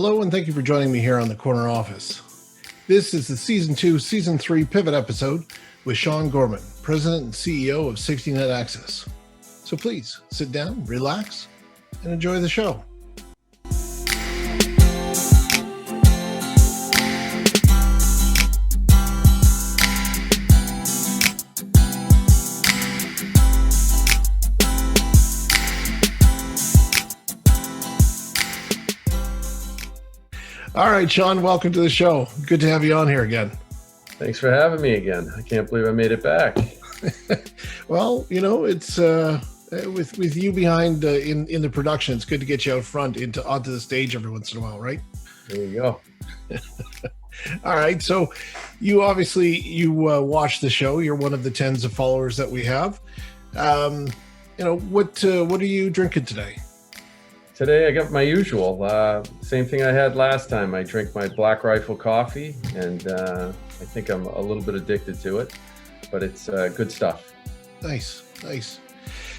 Hello, and thank you for joining me here on the Corner Office. This is the Season 2, Season 3 pivot episode with Sean Gorman, President and CEO of Safety NetAccess. So please sit down, relax, and enjoy the show. All right, Sean, welcome to the show. Good to have you on here again. Thanks for having me again. I can't believe I made it back. Well, you know, it's with you behind in the production, it's good to get you out front onto the stage every once in a while, right? There you go. All right. So you obviously watch the show. You're one of the tens of followers that we have. What are you drinking today? Today I got my usual, same thing I had last time. I drink my Black Rifle coffee, and I think I'm a little bit addicted to it, but it's good stuff. Nice.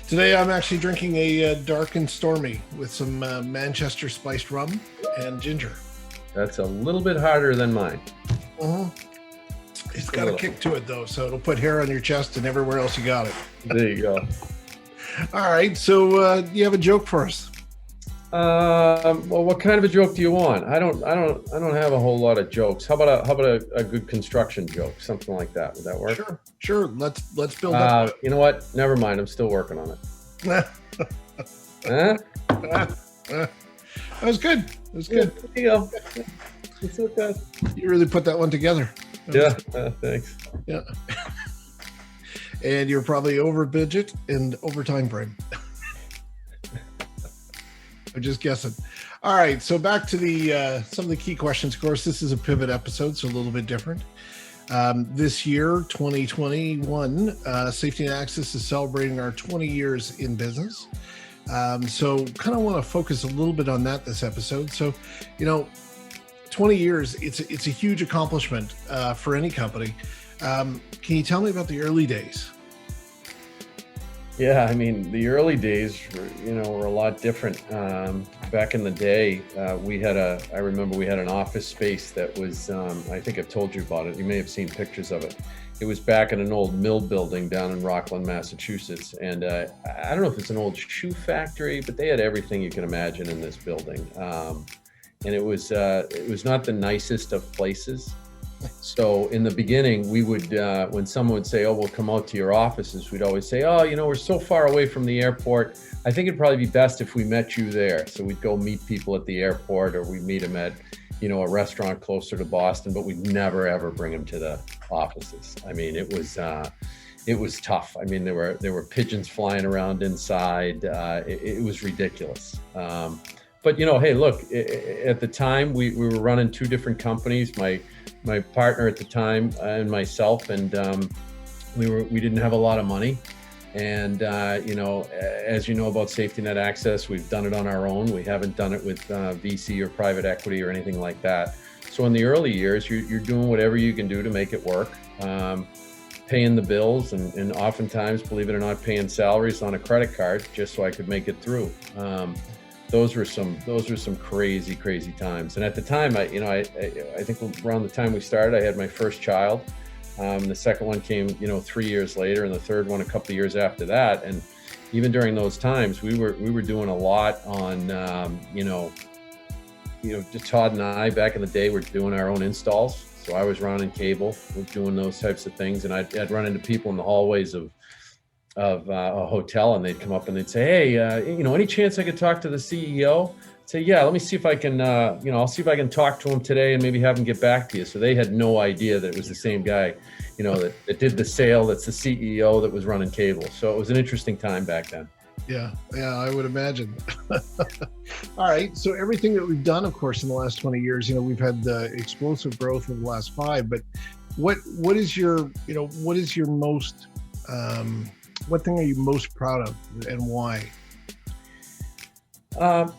Today I'm actually drinking a dark and stormy with some Manchester spiced rum and ginger. That's a little bit harder than mine. It's got a kick to it though, so it'll put hair on your chest and everywhere else you got it. There you go. All right, so you have a joke for us? Well, what kind of a joke do you want? I don't have a whole lot of jokes. How about a good construction joke, something like that? Would that work? Sure. Let's build up. You know what? Never mind. I'm still working on it. That was good. There you go. It's okay. You really put that one together. Yeah. Thanks. Yeah. And you're probably over budget and over time frame. I'm just guessing. All right, so back to the some of the key questions. Of course, this is a pivot episode, so a little bit different. This year, 2021, Safety NetAccess is celebrating our 20 years in business. So kind of want to focus a little bit on that this episode. So, 20 years, it's a huge accomplishment for any company. Can you tell me about the early days? Yeah, I mean, the early days were a lot different. Back in the day, I remember we had an office space that was, I think I've told you about it. You may have seen pictures of it. It was back in an old mill building down in Rockland, Massachusetts. And I don't know if it's an old shoe factory, but they had everything you can imagine in this building. And it was not the nicest of places. So in the beginning, we would, when someone would say, "Oh, we'll come out to your offices," we'd always say, "Oh, we're so far away from the airport. I think it'd probably be best if we met you there." So we'd go meet people at the airport, or we'd meet them at, a restaurant closer to Boston, but we'd never ever bring them to the offices. I mean, it was tough. I mean, there were pigeons flying around inside. It was ridiculous. But hey, look, at the time we were running two different companies. My partner at the time and myself, and we didn't have a lot of money. And as you know about Safety NetAccess, we've done it on our own. We haven't done it with VC or private equity or anything like that. So in the early years, you're doing whatever you can do to make it work, paying the bills, and oftentimes, believe it or not, paying salaries on a credit card just so I could make it through. Those were some crazy times. And at the time, I think around the time we started, I had my first child. The second one came, 3 years later, and the third one a couple of years after that. And even during those times, we were doing a lot on, just Todd and I back in the day were doing our own installs. So I was running cable, doing those types of things, and I'd run into people in the hallways of a hotel, and they'd come up and they'd say, "Hey, any chance I could talk to the CEO?" I'd say, "Yeah, let me see if I can, I'll see if I can talk to him today and maybe have him get back to you." So they had no idea that it was the same guy, that did the sale. That's the CEO that was running cable. So it was an interesting time back then. Yeah, I would imagine. All right. So everything that we've done, of course, in the last 20 years, we've had explosive growth in the last 5, but what is your most, what thing are you most proud of, and why?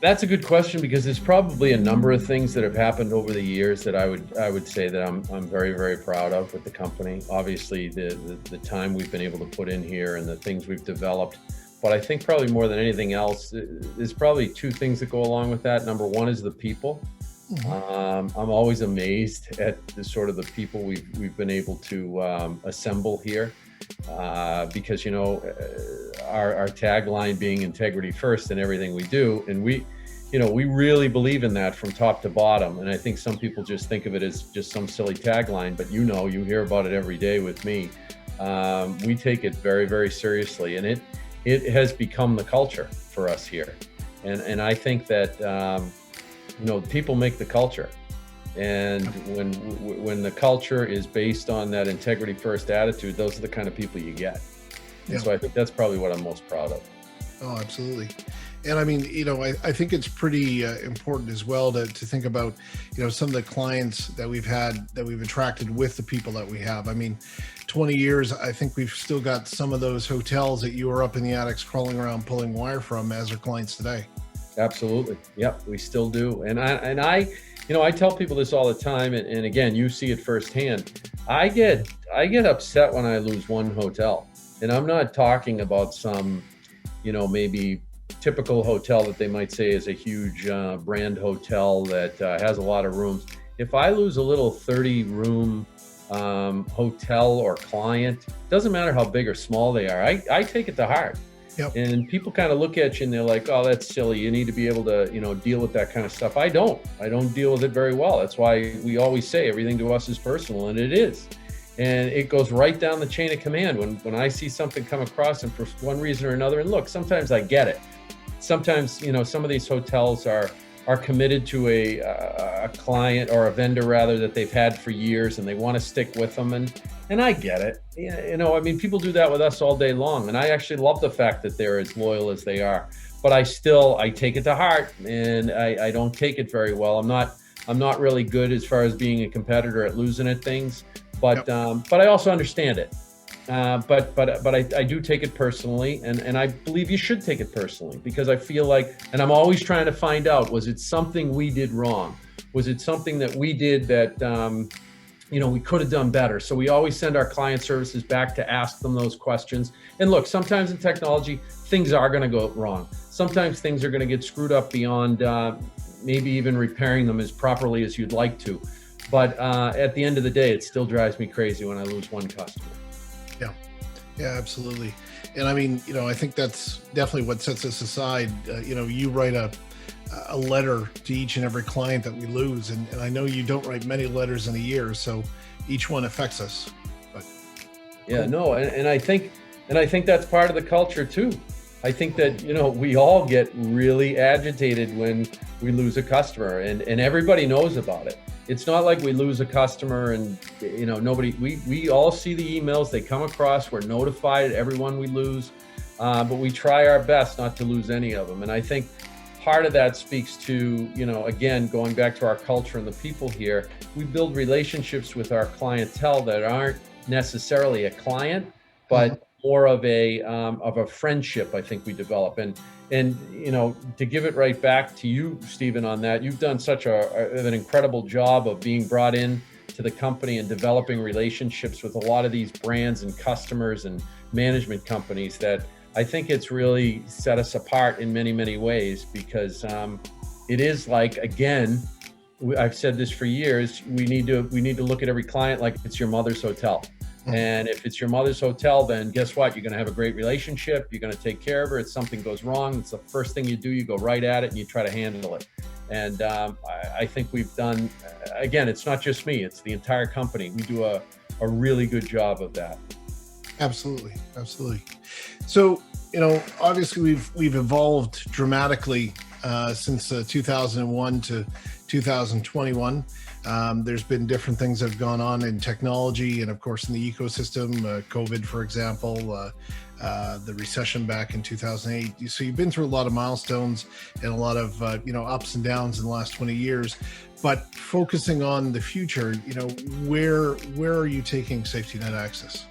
That's a good question, because there's probably a number of things that have happened over the years that I would say that I'm very, very proud of with the company. Obviously, the time we've been able to put in here and the things we've developed. But I think probably more than anything else, there's probably two things that go along with that. Number one is the people. I'm always amazed at the sort of the people we've been able to assemble here, because our tagline being integrity first in everything we do, and we really believe in that from top to bottom. And I think some people just think of it as just some silly tagline, but you hear about it every day with me. We take it very, very seriously, and it has become the culture for us here. And I think that people make the culture, and when the culture is based on that integrity first attitude, those are the kind of people you get. And so I think that's probably what I'm most proud of. Oh, absolutely. And I mean, I think it's pretty important as well to think about, some of the clients that we've attracted with the people that we have. I mean, 20 years, I think we've still got some of those hotels that you were up in the attics crawling around pulling wire from as our clients today. Absolutely. Yep. We still do. And I tell people this all the time. And again, you see it firsthand. I get upset when I lose one hotel, and I'm not talking about some, maybe typical hotel that they might say is a huge brand hotel that has a lot of rooms. If I lose a little 30-room hotel or client, doesn't matter how big or small they are, I take it to heart. Yep. And people kind of look at you and they're like, oh, that's silly. You need to be able to, deal with that kind of stuff. I don't deal with it very well. That's why we always say everything to us is personal, and it is. And it goes right down the chain of command. When I see something come across, and for one reason or another, and look, sometimes I get it. Sometimes, some of these hotels are committed to a client or a vendor rather that they've had for years, and they want to stick with them. And I get it. People do that with us all day long. And I actually love the fact that they're as loyal as they are. But I take it to heart, and I don't take it very well. I'm not really good as far as being a competitor at losing at things, but I also understand it. But I do take it personally, and I believe you should take it personally, because I feel like, and I'm always trying to find out, was it something we did wrong? Was it something that we did that, we could have done better? So we always send our client services back to ask them those questions. And look, sometimes in technology, things are going to go wrong. Sometimes things are going to get screwed up beyond maybe even repairing them as properly as you'd like to. But at the end of the day, it still drives me crazy when I lose one customer. Yeah, absolutely. And I mean, I think that's definitely what sets us aside. You write a letter to each and every client that we lose. And I know you don't write many letters in a year, so each one affects us. But yeah, no. And I think that's part of the culture too. I think that, we all get really agitated when we lose a customer, and everybody knows about it. It's not like we lose a customer and, we all see the emails, they come across, we're notified everyone we lose, but we try our best not to lose any of them. And I think part of that speaks to, again, going back to our culture and the people here, we build relationships with our clientele that aren't necessarily a client, but more of a friendship. I think we develop, and to give it right back to you, Steven, on that, you've done such an incredible job of being brought in to the company and developing relationships with a lot of these brands and customers and management companies that I think it's really set us apart in many, many ways, because it is like, again, I've said this for years, we need to look at every client like it's your mother's hotel. And if it's your mother's hotel, then guess what? You're going to have a great relationship. You're going to take care of her. If something goes wrong, it's the first thing you do. You go right at it and you try to handle it. And I think we've done, again, it's not just me, it's the entire company. We do a really good job of that. Absolutely. Absolutely. So, obviously we've evolved dramatically since 2001 to 2021. There's been different things that have gone on in technology and, of course, in the ecosystem, COVID, for example, the recession back in 2008. So you've been through a lot of milestones and a lot of, ups and downs in the last 20 years. But focusing on the future, where are you taking Safety NetAccess?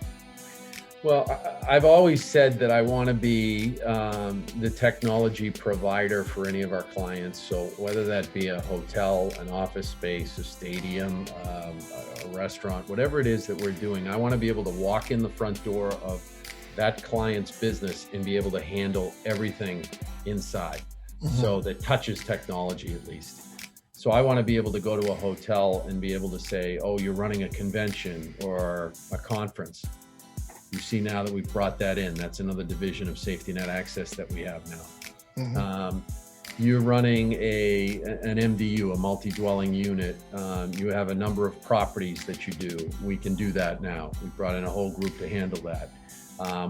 Well, I've always said that I want to be the technology provider for any of our clients. So whether that be a hotel, an office space, a stadium, a restaurant, whatever it is that we're doing, I want to be able to walk in the front door of that client's business and be able to handle everything inside. So that touches technology, at least. So I want to be able to go to a hotel and be able to say, oh, you're running a convention or a conference. You see now that we've brought that in. That's another division of Safety NetAccess that we have now. Mm-hmm. You're running an MDU, a multi-dwelling unit. You have a number of properties that you do. We can do that now. We brought in a whole group to handle that.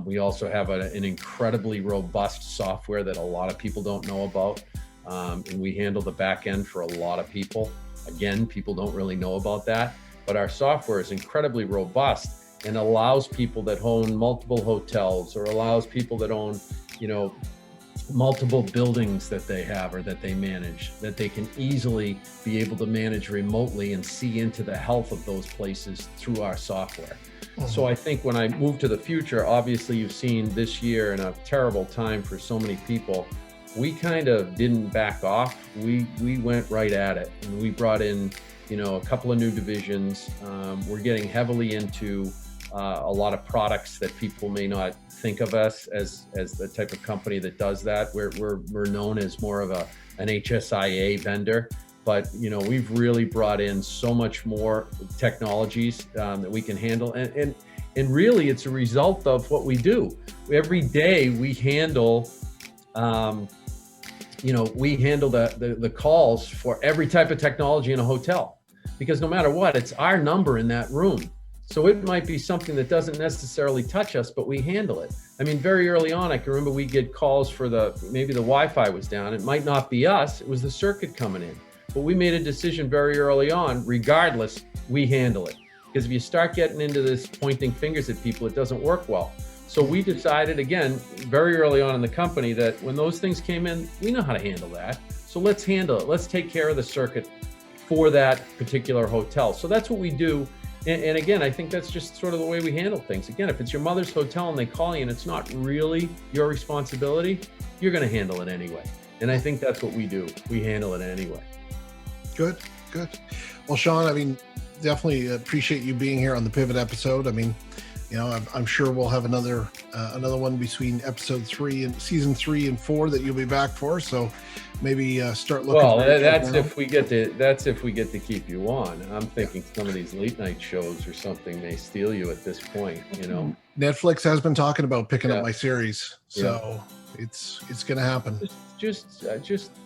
We also have an incredibly robust software that a lot of people don't know about. And we handle the back end for a lot of people. Again, people don't really know about that, but our software is incredibly robust and allows people that own multiple hotels or allows people that own, multiple buildings that they have or that they manage, that they can easily be able to manage remotely and see into the health of those places through our software. Mm-hmm. So I think when I move to the future, obviously you've seen this year in a terrible time for so many people, we kind of didn't back off. We went right at it, and we brought in, a couple of new divisions. We're getting heavily into a lot of products that people may not think of us as the type of company that does that. We're known as more of an HSIA vendor, but we've really brought in so much more technologies that we can handle, and really it's a result of what we do. Every day we handle. We handle the calls for every type of technology in a hotel, because no matter what, it's our number in that room. So it might be something that doesn't necessarily touch us, but we handle it. I mean, very early on, I can remember we get calls for maybe the Wi-Fi was down. It might not be us, it was the circuit coming in. But we made a decision very early on, regardless, we handle it. Because if you start getting into this pointing fingers at people, it doesn't work well. So we decided, again, very early on in the company, that when those things came in, we know how to handle that. So let's handle it. Let's take care of the circuit for that particular hotel. So that's what we do. And again, I think that's just sort of the way we handle things. Again, if it's your mother's hotel and they call you and it's not really your responsibility, you're going to handle it anyway. And I think that's what we do. We handle it anyway. Good. Well, Sean, definitely appreciate you being here on the Pivot episode. I'm sure we'll have another one between episode 3 and season 3 and 4 that you'll be back for. So maybe start looking. Well, that's if we get to keep you on. I'm thinking some of these late night shows or something may steal you at this point. Netflix has been talking about picking up my series, so it's going to happen. Just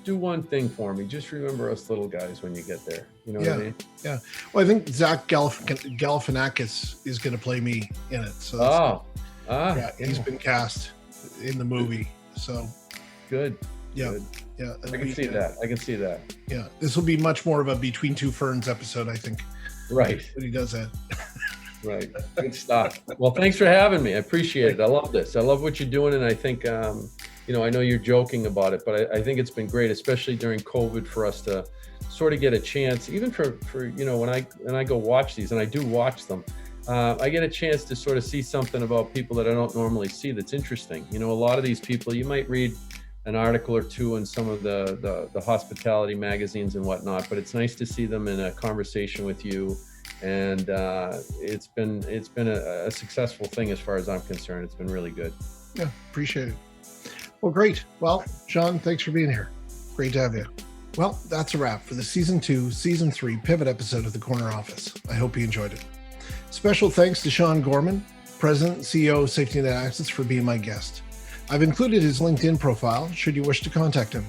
do one thing for me. Just remember us little guys when you get there. You know what I mean? Yeah. Well, I think Zach Galifianakis is going to play me in it. So he's been cast in the movie. So good. Yeah. Good. Yeah. I can see that. Yeah. This will be much more of a Between Two Ferns episode, I think. Right. When he does that. Right. Good stuff. Well, thanks for having me. I appreciate it. I love this. I love what you're doing. And I think, I know you're joking about it, but I think it's been great, especially during COVID, for us to sort of get a chance, even for when I go watch these, and I do watch them, I get a chance to sort of see something about people that I don't normally see that's interesting. A lot of these people, you might read an article or two in some of the hospitality magazines and whatnot, but it's nice to see them in a conversation with you. And it's been a successful thing as far as I'm concerned. It's been really good. Yeah, appreciate it. Well, great. Well, Sean, thanks for being here. Great to have you. Well, that's a wrap for the Season 2, Season 3 Pivot episode of The Corner Office. I hope you enjoyed it. Special thanks to Sean Gorman, President and CEO of Safety NetAccess, for being my guest. I've included his LinkedIn profile should you wish to contact him.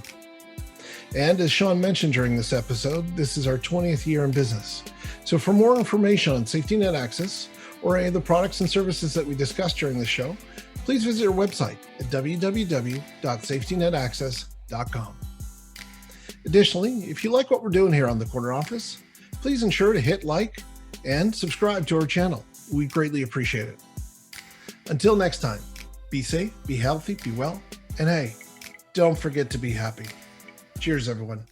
And as Sean mentioned during this episode, this is our 20th year in business. So for more information on Safety NetAccess or any of the products and services that we discussed during the show, please visit our website at www.safetynetaccess.com. Additionally, if you like what we're doing here on The Corner Office, please ensure to hit like and subscribe to our channel. We greatly appreciate it. Until next time, be safe, be healthy, be well, and hey, don't forget to be happy. Cheers, everyone.